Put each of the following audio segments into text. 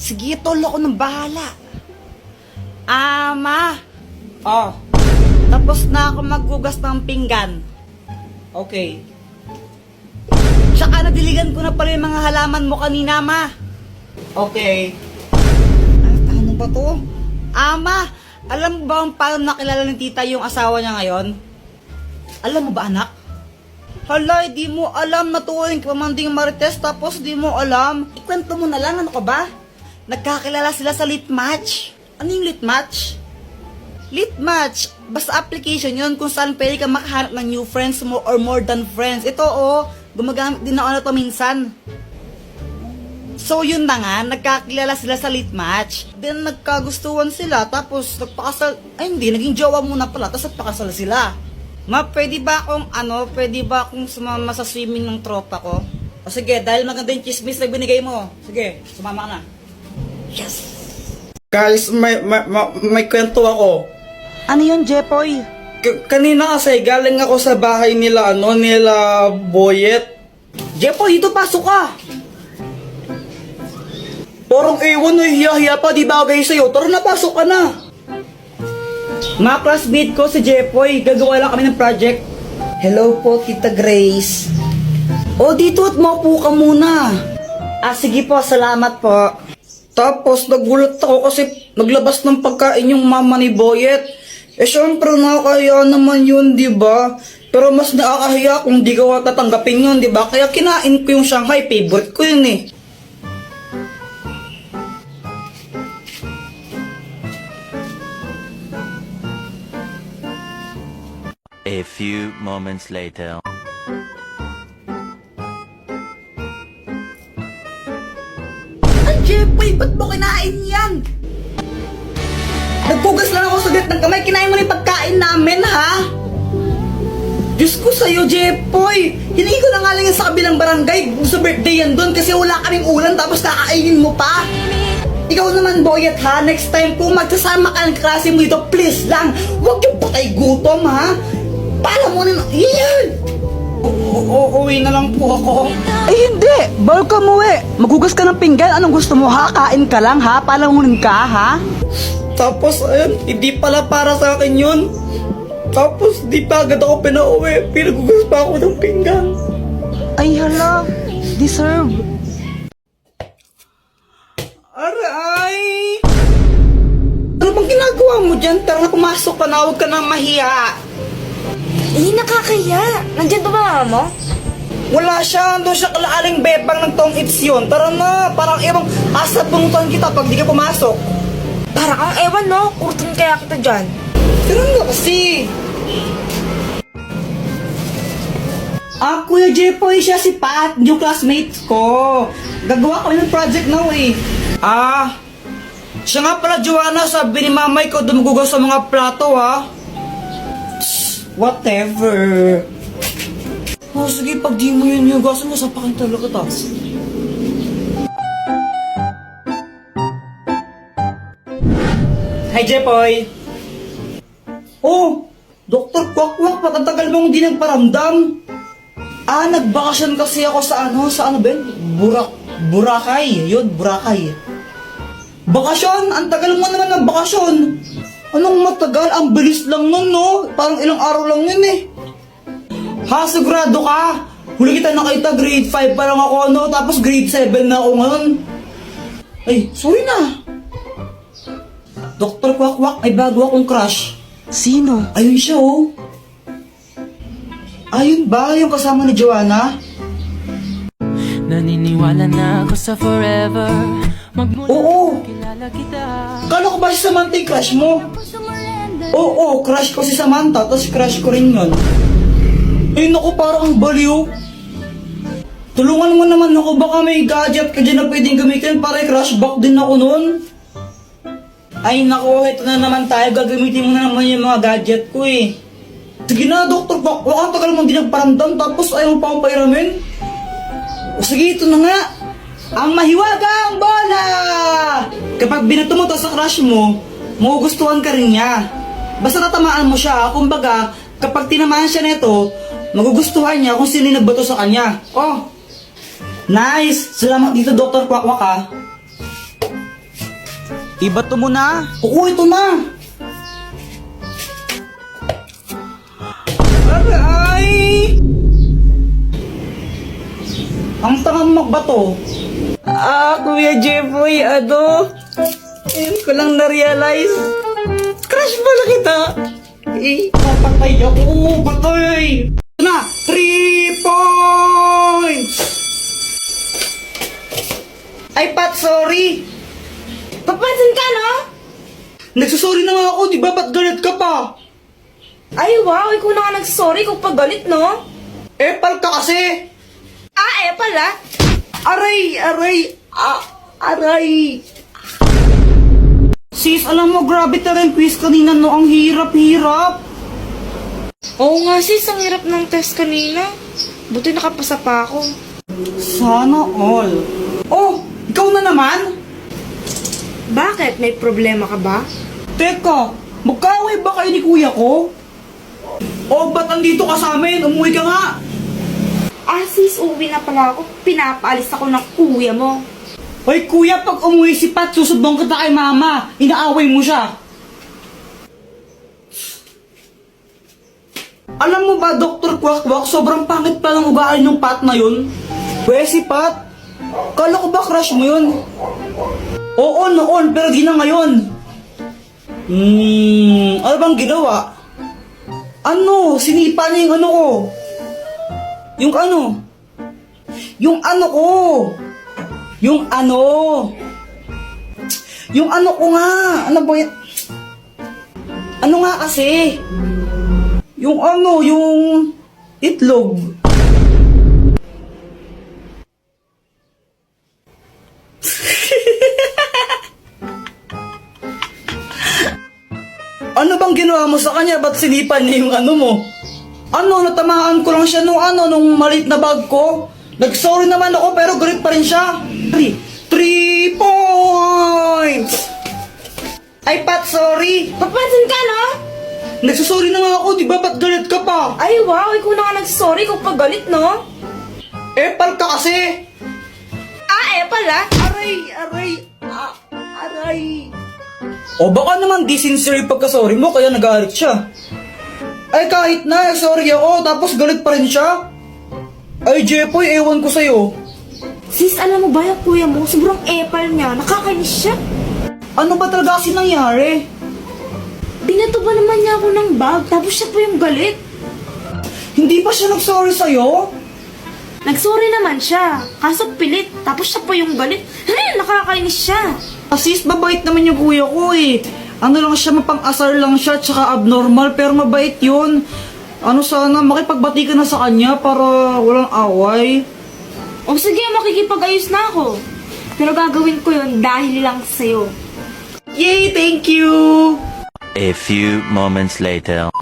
Sige, tol, ako nang bahala. Ma. Oh. Tapos na ako maghugas ng pinggan. Okay. Tsaka nadiligan ko na pala yung mga halaman mo kanina, ma. Okay. Ano ba to? Ma, alam mo ba kung paano nakilala ng tita yung asawa niya ngayon? Alam mo ba, anak? Hala, di mo alam na tuwing pamanding Marites tapos di mo alam. Ikwento mo na lang, ano ka ba? Nagkakilala sila sa lit match. Ano yung lit match? Lit match, basta application yun kung saan pwede ka makahanap ng new friends mo or more than friends. Ito gumagamit din ako na to minsan. So yun na nga, nagkakilala sila sa lit match. Then nagkagustuhan sila, tapos nagpakasal, ay hindi, naging jowa muna pala, tapos nagpakasal sila. Ma, pwede ba akong sumama sa swimming ng tropa ko? O sige, dahil maganda yung chismis na binigay mo. Sige, sumama ka na. Yes! Guys, may kwento ako. Ano yun, Jepoy? Kanina kasi galing ako sa bahay nila, nila Boyet. Jepoy, dito pasok ka! Parang ewan na hiya-hiya pa, di bagay sa'yo. Tara na, pasok ka na. Mga classmate ko si Jepoy, gagawa lang kami ng project. Hello po, Tita Grace. O, dito at maupo ka muna. Sige po, salamat po. Tapos nagulat ako kasi naglabas ng pagkain yung mama ni Boyet. Syempre nakakaya naman yun, di ba? Pero mas nakakahiya kung di ko tatanggapin yun, di ba? Kaya kinain ko yung Shanghai, favorite ko yun eh. A few moments later. Ay, Jepoy, ba't mo kinain yan? Nagpugas lang ako sa gat ng kamay, kinain mo na yung pagkain namin, ha? Diyos ko sa'yo, Jepoy! Hiningi ko na nga lang yan sa kabilang barangay sa birthday yan doon kasi wala kaming ulan tapos kakainin mo pa. Ikaw naman, Boyet, ha? Next time kung magsasama ka ng klase mo dito, please lang, huwag yung patay gutom, ha? Pala mo na, yan! Uuwi na lang po ako. Ay, hindi! Bawal ka umuwi! Maghugas ka ng pinggan, anong gusto mo, ha? Kain ka lang, ha? Palamunin ka, ha? Tapos ayun, hindi pala para sa akin yun. Tapos di pa agad ako pinauwi. Pinagugas pa ako ng pinggan. Ay, hala! Deserve! Aray! Ano bang ginagawa mo dyan? Tara na, pumasok ka na, huwag ka na mahiya. Nakakaya. Nandiyan ba mama mo? Wala siya, doon siya kalaaling bebang ng tong its yun. Tara na, parang ibang asa punutan kita pag di ka pumasok. Para kang ewan, no? Kurtun kaya kita dyan. Tara na kasi. Kuya Jepoy, siya si Pat, yung classmate ko. Gagawa kami ng project now, eh. Siya nga pala, Joanna, sabi ni mamay ko dumugugas sa mga plato, ha? Whatever. Sige, pag di mo yun hugasan mo, sapakin talaga ta. Hi, Jepoy. Dr. Kwakwak, patatagal mong di nagparamdam. Nagbakasyon kasi ako sa ano ba yun? Boracay. Yun, Boracay. Bakasyon? Ang tagal mo naman ng bakasyon. Anong matagal? Ang bilis lang nun, no? Parang ilang araw lang yun eh. Sigurado ka? Huli kita nakita, grade 5 pa lang ako, no? Tapos grade 7 na ako ngayon. Ay, sorry na. Dr. Kwakwak, ay bago akong crush. Sino? Ayun siya, oh. Ayun ba? Yung kasama ni Joanna? Naniniwala na ako sa forever. Oo. Kilala kita. Kala ko ba si Samantha yung crush mo? Oo, crush ko si Samantha, tapos crush ko rin yun. Ay naku, parang ang baliw. Tulungan mo naman ako, baka may gadget ka dyan na pwedeng gamitin para i-crush back din ako nun. Ay naku, ito na naman tayo, gagamitin mo na naman yung mga gadget ko eh. Sige na, Dr. Bak, ang tagal mong di nagparamdam tapos ayaw mo pa akong pairamin. Sige, ito na nga. Ang mahiwagang bola! Kapag binato mo to sa crush mo, magugustuhan ka rin niya. Basta natamaan mo siya, kumbaga, kapag tinamaan siya nito, magugustuhan niya kung sino yung nagbato sa kanya. Oh, nice! Salamat dito, Dr. Kwakwak, ha. Ibato mo na. Oo, ito na. Aray! Ang tangang magbato. Kuya Jeffoy, ngayon ko lang na-realize. Crush pala kita. Papatay ako, batay. Ito na, 3 points! Ay, Pat, sorry. Papansin ka, no? Nagsasorry na nga ako, di ba? Ba't galit ka pa? Ay, wow, ikaw na nga nagsasorry kung pagalit, no? Epal ka kasi. Pala. Aray! Aray! Sis, alam mo, grabe talaga yung quiz kanina, no? Ang hirap-hirap. Oo nga, sis, ang hirap ng test kanina. Buti nakapasa pa ako. Sana all. Oh, ikaw na naman? Bakit? May problema ka ba? Teka, magkaaway ba kayo ni kuya ko? Oh, ba't andito ka sa amin? Umuwi ka nga. Sis, uwi na pala ako. Pinapaalis ako ng kuya mo. Hoy kuya, pag umuwi si Pat, susubong kita kay mama. Inaaway mo siya. Alam mo ba, Dr. Quack-Quack, sobrang pangit pa ng ugali ng Pat na yun. Pwede si Pat, kala ko ba crush mo yun? Oo, noon, pero di na ngayon. Ano bang ginawa? Ano, sinipa niya yung ano ko. Yung ano? Yung ano ko. Yung ano? Yung ano ko nga. Ano ba yan? Ano nga kasi? Yung ano, yung itlog. Ano bang ginawa mo sa kanya? Ba't sinipan niya yung ano mo? Ano, natamaan ko lang siya nung maliit na bag ko. Nag-sorry naman ako pero galit pa rin siya. 3 points! Ay, Pat, sorry. Papansin ka, no? Nagsasorry na nga ako, di ba? Ba't galit ka pa? Ay, wow, ikaw na nga nagsasorry kung pagalit, no? Epal ka kasi. Pala. Aray. O baka naman di sincere yung pagkasorry mo kaya nagalit siya. Ay kahit na, sorry ako, tapos galit pa rin siya. Ay Jepoy, ewan ko sa'yo. Sis, alam mo ba yung kuya mo? Sobrang epal niya. Nakakainis siya. Ano ba talaga kasi nangyari? Binato ba naman niya ako ng bag, tapos siya pa yung galit. Hindi pa siya nag-sorry sa'yo? Nagsorry naman siya, kaso pilit, tapos siya pa yung galit. Nakakainis siya. Sis, mabait naman yung kuya ko eh. Ano lang siya, mapang-asar lang siya, tsaka abnormal, pero mabait yun. Ano sana, makipagbati ka na sa kanya para walang away. O sige, makikipag-ayos na ako. Pero gagawin ko yun dahil lang sa'yo. Yay, thank you! A few moments later.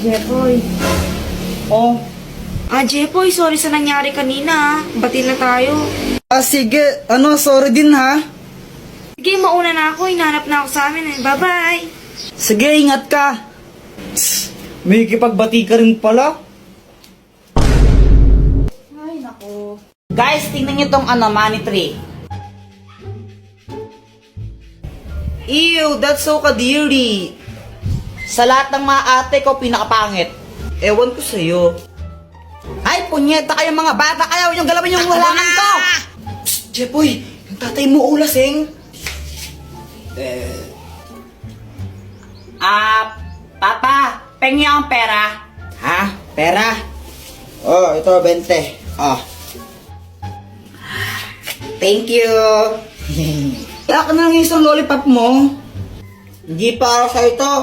Jepoy. Oh, Jepoy, sorry sa nangyari kanina. Bati na tayo. sige, sorry din ha. Sige, mauna na ako. Hinanap na ako sa amin. Bye-bye. Sige, ingat ka. May kipagbati ka rin pala. Ay, nako. Guys, tingnan nyo tong money tree. Ew, that's so kadiri. Sa lahat ng mga ate ko, pinakapangit. Ewan ko sa'yo. Ay, punyeta kayo mga bata. Ayaw yung galawin yung halaman ko. Psst, Jepoy, yung tatay mo ulasing. Papa, pengi ang pera. Ha? Pera? Oh, ito, 20. Oh. Thank you. Kaya ka na ng isang lollipop mo. Hindi para sa ito.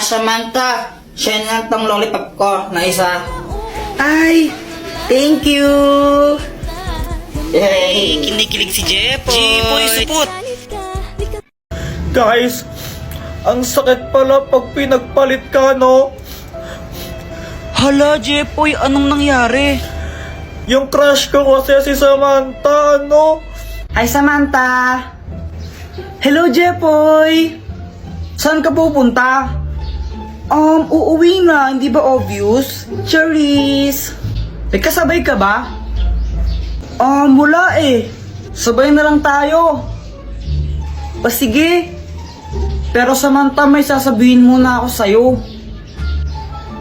Samantha, siya na tong lollipop ko na isa. Ay, thank you. Yay, kinikilig si Jepoy. Jepoy, supot. Guys, ang sakit pala pag pinagpalit ka, no? Hala, Jepoy, anong nangyari? Yung crush ko kasi si Samantha, no? Hi, Samantha. Hello, Jepoy. Saan ka pupunta? Uuwi na, hindi ba obvious? Cherries. May kasabay ka ba? Wala eh. Sabay na lang tayo. O sige. Pero Samantha, may sasabihin muna ako sa'yo.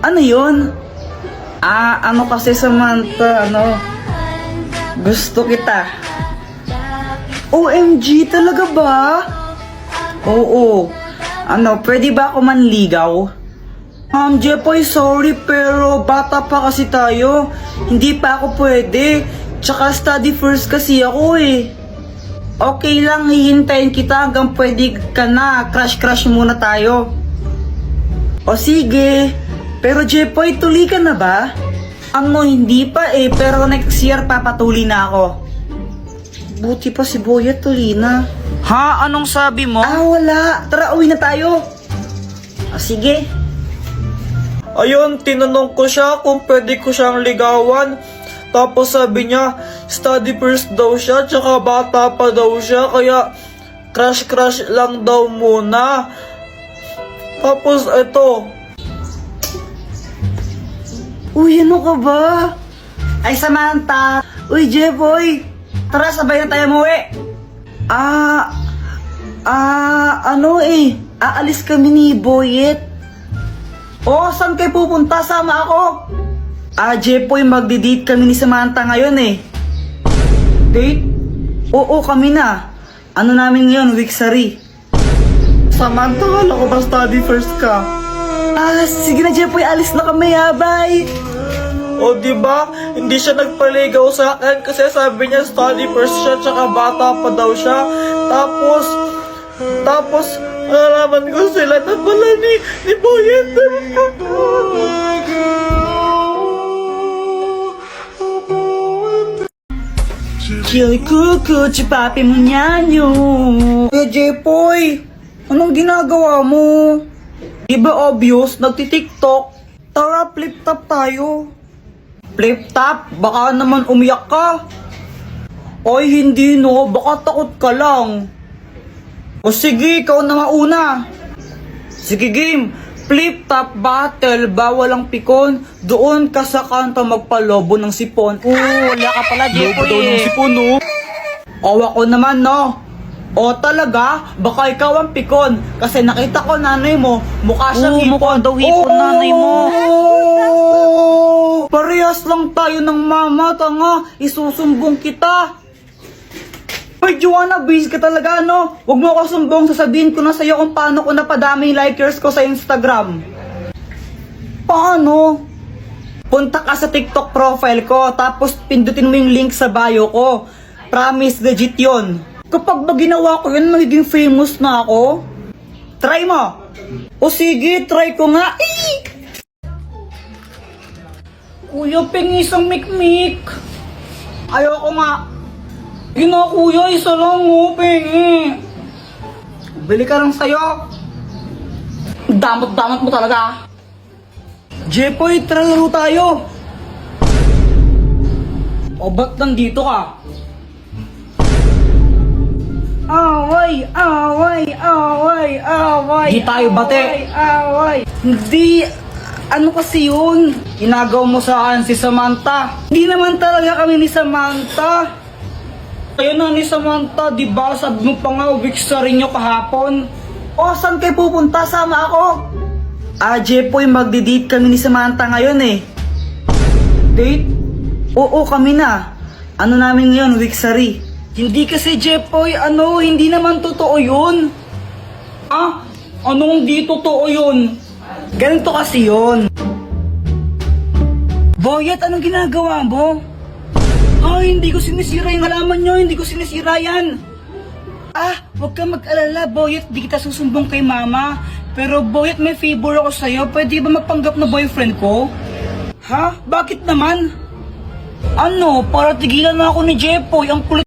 Ano yun? Ano kasi Samantha, gusto kita. OMG, talaga ba? Oo. Pwede ba ako manligaw? Jepoy, sorry pero bata pa kasi tayo. Hindi pa ako pwede. Tsaka study first kasi ako eh. Okay lang, hihintayin kita hanggang pwede ka na. Crush muna tayo. O sige. Pero Jepoy, tuli ka na ba? Hindi pa eh. Pero next year papatuli na ako. Buti pa si Boyet tuli na. Ha? Anong sabi mo? Wala. Tara, uwi na tayo. O sige. Ayun, tinanong ko siya kung pwede ko siyang ligawan. Tapos sabi niya, study first daw siya, tsaka bata pa daw siya, kaya crush lang daw muna. Tapos eto, Uy, ano ka ba? Ay, Samantha. Uy, Jepoy. Tara, sabay na tayo umuwi. Aalis kami ni Boyet. Saan kayo pupunta? Sama ako. Jepoy, magdi-date kami ni Samantha ngayon eh. Date? Oo, kami na. Ano namin ngayon, Wixary. Samantha, wala ko ba study first ka? Sige na Jepoy, alis na kami bye. o diba, hindi siya nagpaligaw sa akin kasi sabi niya study first siya, tsaka bata pa daw siya. Tapos, nalaman ko sila na pala ni Boyet. Chili kuku, chupapi mo nyanyo. Jepoy, anong ginagawa mo? Di ba obvious, nagtitiktok? Tara, flip top tayo. Flip top? Baka naman umiyak ka. Oy, hindi no, baka takot ka lang. O sige, ikaw na mauna. Sige game, flip top battle, bawal ang pikon. Doon ka sa kanto magpalobo ng sipon. Wala ka pala, Jepoy eh. Sipon, no? Ako naman, no? O talaga, baka ikaw ang pikon. Kasi nakita ko nanay mo, mukha siyang hipon. Mukha daw hipon nanay mo. Parehas lang tayo ng mama, tanga. Isusumbong kita. Hoy, Joanna, busy ka talaga, no? Huwag mo ako sumbong, sasabihin ko na sa'yo kung paano ko napadami yung likers ko sa Instagram. Paano? Punta ka sa TikTok profile ko, tapos pindutin mo yung link sa bio ko. Promise, legit yun. Kapag ba ginawa ko yun, magiging famous na ako? Try mo! O sige, try ko nga. Kuya, pengi isang mikmik. Ayoko nga. Gina kuya, isa lang mo, pengi. Bili ka lang sa'yo. Damot-damot mo talaga. Jepoy, tara laro tayo. O ba't nandito ka? Away! Di tayo bate. Hindi, ano kasi yun? Inagaw mo sa akin si Samantha. Hindi naman talaga kami ni Samantha. Kayo na ni Samantha, di ba? Sabi mo pa nga, Wixary nyo kahapon. Saan kayo pupunta? Sama ako. Jepoy, magdi-date kami ni Samantha ngayon eh. Date? Oo, kami na. Ano namin ngayon, Wixary? Hindi kasi Jepoy, hindi naman totoo yun. Anong di totoo yun? Ganito kasi yun. Boyet, anong ginagawa mo? Hindi ko sinisira yung halaman nyo, hindi ko sinisira yan. Huwag kang mag-alala, Boyet, di kita susumbong kay mama. Pero Boyet, may favor ako sa'yo, pwede ba mapanggap na boyfriend ko? Bakit naman? Para tigilan na ako ni Jepoy, ang kulit